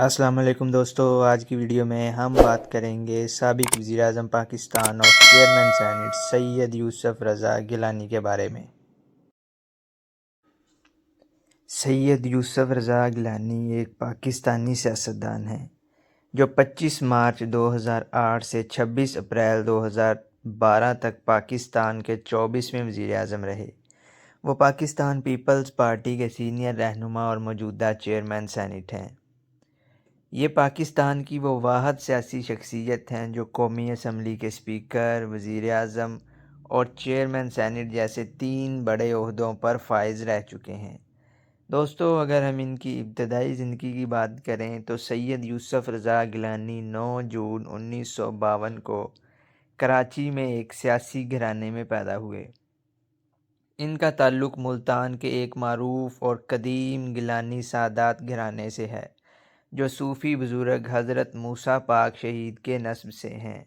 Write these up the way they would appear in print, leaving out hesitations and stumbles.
السلام علیکم دوستو، آج کی ویڈیو میں ہم بات کریں گے سابق وزیر اعظم پاکستان اور چیئرمین سینیٹ سید یوسف رضا گیلانی کے بارے میں۔ سید یوسف رضا گیلانی ایک پاکستانی سیاستدان ہیں جو 25 مارچ 2008 سے 26 اپریل 2012 تک پاکستان کے 24ویں وزیر اعظم رہے۔ وہ پاکستان پیپلز پارٹی کے سینئر رہنما اور موجودہ چیئرمین سینیٹ ہیں۔ یہ پاکستان کی وہ واحد سیاسی شخصیت ہیں جو قومی اسمبلی کے اسپیکر، وزیر اعظم اور چیئرمین سینیٹ جیسے 3 بڑے عہدوں پر فائز رہ چکے ہیں۔ دوستو، اگر ہم ان کی ابتدائی زندگی کی بات کریں تو سید یوسف رضا گیلانی 9 جون 1952 کو کراچی میں ایک سیاسی گھرانے میں پیدا ہوئے۔ ان کا تعلق ملتان کے ایک معروف اور قدیم گیلانی سادات گھرانے سے ہے جو صوفی بزرگ حضرت موسیٰ پاک شہید کے نسب سے ہیں۔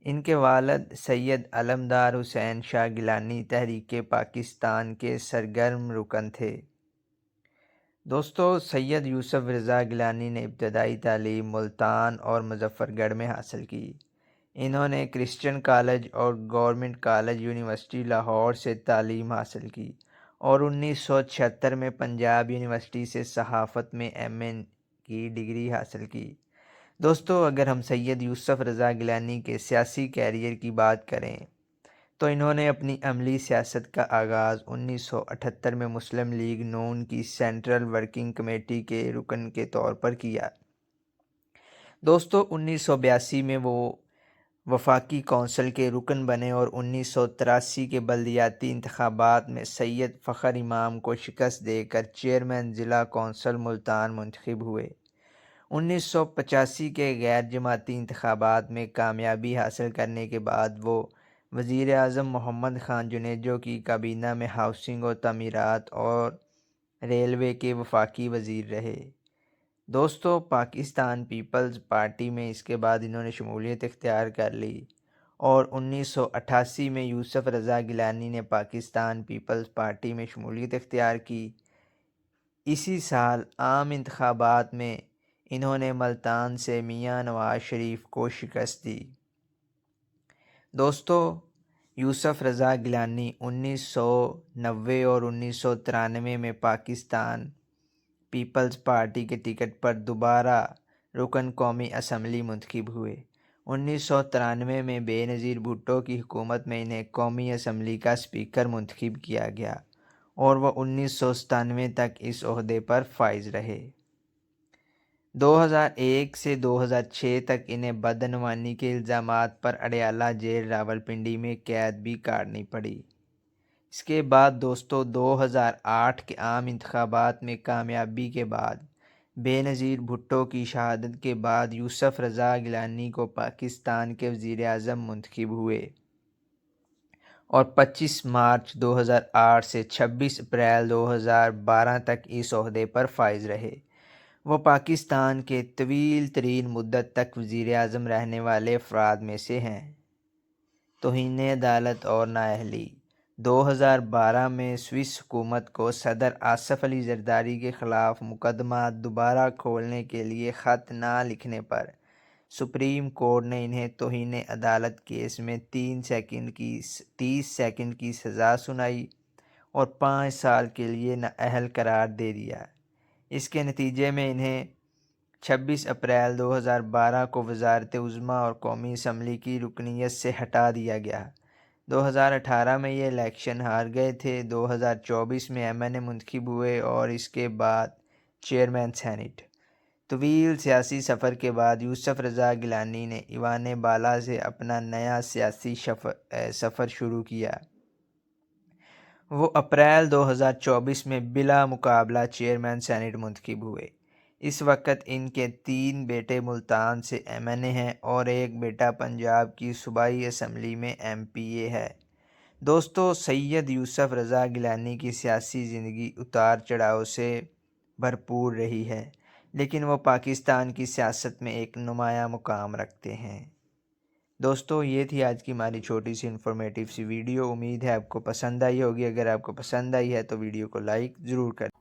ان کے والد سید علمدار حسین شاہ گیلانی تحریک پاکستان کے سرگرم رکن تھے۔ دوستو، سید یوسف رضا گیلانی نے ابتدائی تعلیم ملتان اور مظفر گڑھ میں حاصل کی۔ انہوں نے کرسچن کالج اور گورنمنٹ کالج یونیورسٹی لاہور سے تعلیم حاصل کی اور 1976 میں پنجاب یونیورسٹی سے صحافت میں ایم اے کی ڈگری حاصل کی۔ دوستو، اگر ہم سید یوسف رضا گیلانی کے سیاسی کیریئر کی بات کریں تو انہوں نے اپنی عملی سیاست کا آغاز 1978 میں مسلم لیگ نون کی سینٹرل ورکنگ کمیٹی کے رکن کے طور پر کیا۔ دوستو، 1982 میں وہ وفاقی کونسل کے رکن بنے اور 1983 کے بلدیاتی انتخابات میں سید فخر امام کو شکست دے کر چیئرمین ضلع کونسل ملتان منتخب ہوئے۔ 1985 کے غیر جماعتی انتخابات میں کامیابی حاصل کرنے کے بعد وہ وزیر اعظم محمد خان جنیجو کی کابینہ میں ہاؤسنگ و تعمیرات اور ریلوے کے وفاقی وزیر رہے۔ دوستو، پاکستان پیپلز پارٹی میں اس کے بعد انہوں نے شمولیت اختیار کر لی اور 1988 میں یوسف رضا گیلانی نے پاکستان پیپلز پارٹی میں شمولیت اختیار کی۔ اسی سال عام انتخابات میں انہوں نے ملتان سے میاں نواز شریف کو شکست دی۔ دوستو، یوسف رضا گیلانی 1990 اور 1993 میں پاکستان پیپلز پارٹی کے ٹکٹ پر دوبارہ رکن قومی اسمبلی منتخب ہوئے۔ 1993 میں بے نظیر بھٹو کی حکومت میں انہیں قومی اسمبلی کا اسپیکر منتخب کیا گیا اور وہ 1997 تک اس عہدے پر فائز رہے۔ 2001 سے 2006 تک انہیں بدعنوانی کے الزامات پر اڈیالہ جیل راولپنڈی میں قید بھی کاٹنی پڑی۔ اس کے بعد دوستو، 2008 کے عام انتخابات میں کامیابی کے بعد بے نظیر بھٹو کی شہادت کے بعد یوسف رضا گیلانی کو پاکستان کے وزیر اعظم منتخب ہوئے اور 25 مارچ 2008 سے 26 اپریل 2012 تک اس عہدے پر فائز رہے۔ وہ پاکستان کے طویل ترین مدت تک وزیر اعظم رہنے والے افراد میں سے ہیں۔ توہین عدالت اور نااہلی 2012 میں سوئس حکومت کو صدر آصف علی زرداری کے خلاف مقدمہ دوبارہ کھولنے کے لیے خط نہ لکھنے پر سپریم کورٹ نے انہیں توہین عدالت کیس میں 30 سیکنڈ کی سزا سنائی اور 5 سال کے لیے نااہل قرار دے دیا۔ اس کے نتیجے میں انہیں 26 اپریل 2012 کو وزارت عظمیٰ اور قومی اسمبلی کی رکنیت سے ہٹا دیا گیا۔ 2018 میں یہ الیکشن ہار گئے تھے۔ 2024 میں ایم این اے منتخب ہوئے اور اس کے بعد چیئرمین سینیٹ۔ طویل سیاسی سفر کے بعد یوسف رضا گیلانی نے ایوان بالا سے اپنا نیا سیاسی سفر شروع کیا۔ وہ اپریل 2024 میں بلا مقابلہ چیئرمین سینیٹ منتخب ہوئے۔ اس وقت ان کے 3 بیٹے ملتان سے ایم این اے ہیں اور ایک بیٹا پنجاب کی صوبائی اسمبلی میں ایم پی اے ہے۔ دوستو، سید یوسف رضا گیلانی کی سیاسی زندگی اتار چڑھاؤ سے بھرپور رہی ہے، لیکن وہ پاکستان کی سیاست میں ایک نمایاں مقام رکھتے ہیں۔ دوستو، یہ تھی آج کی ہماری چھوٹی سی انفارمیٹیو سی ویڈیو۔ امید ہے آپ کو پسند آئی ہوگی۔ اگر آپ کو پسند آئی ہے تو ویڈیو کو لائک ضرور کریں۔